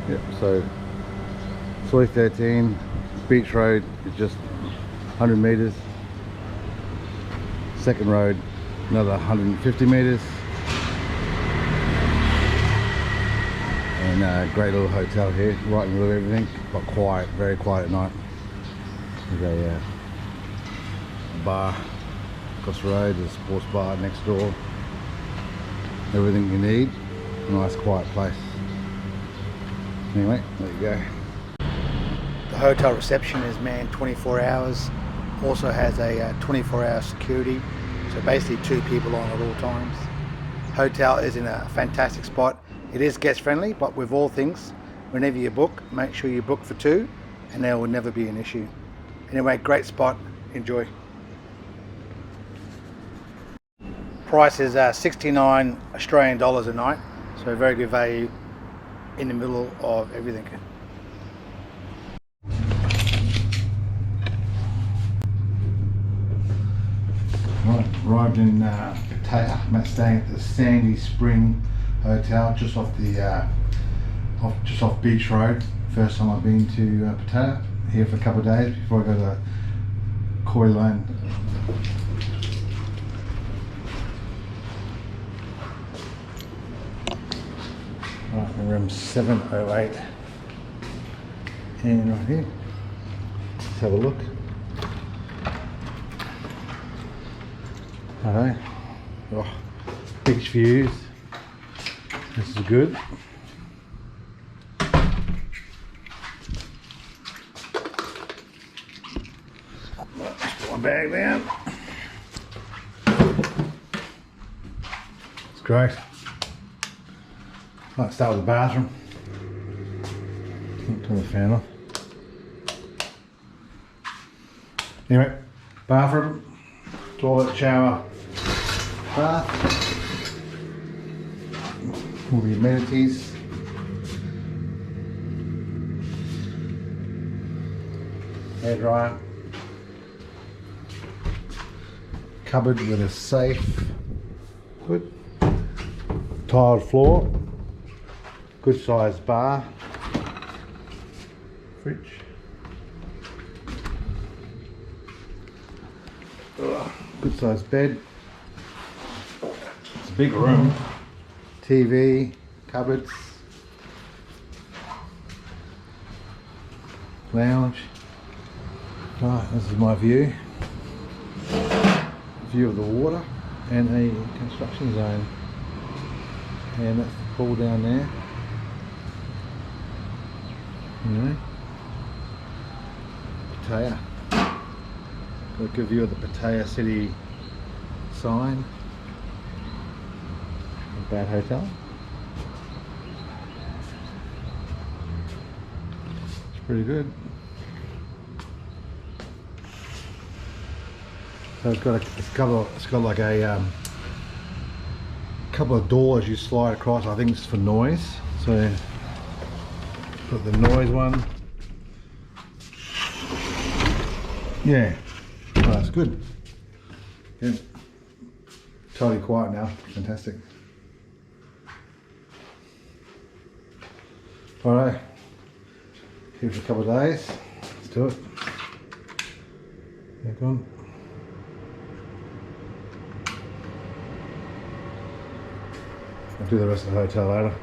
Yep, so Soy 13, beach road is just 100 meters. Second road, another 150 meters. And a great little hotel here, right in the middle of everything, but quiet, very quiet at night. There's a bar across the road, there's a sports bar next door. Everything you need, nice quiet place. Anyway, there you go. The hotel reception is manned 24 hours. Also has a 24-hour security, so basically 2 people on at all times. Hotel is in a fantastic spot. It is guest friendly, but with all things, whenever you book, make sure you book for 2 and there will never be an issue. Anyway, great spot, enjoy. Price is 69 Australian dollars a night, so very good value in the middle of everything. Right, arrived in Pattaya. I'm staying at the Sandy Spring Hotel, just off Beach Road. First time I've been to Pattaya. Here for a couple of days before I go to Koh Larn. Right, room 708. And right here, let's have a look. Alright, oh, beach views. This is good. Just put my bag down. It's great. Let's start with the bathroom. Turn the fan off. Anyway, bathroom, toilet, shower, bath, all the amenities. Hair dryer, cupboard with a safe, good, tiled floor, good sized bar, fridge. Good sized bed. It's a big room. TV, cupboards, lounge. Right, this is my view. View of the water and a construction zone. And that's the pool down there. Anyway, Pattaya. Got a good view of the Pattaya city sign. Not a bad hotel. It's pretty good. So it's got like a couple of doors you slide across. I think it's for noise. So put the noise one. Yeah. Oh, that's good. Good. Totally quiet now. Fantastic. Alright. Here for a couple of days. Let's do it. Back on. I'll do the rest of the hotel later.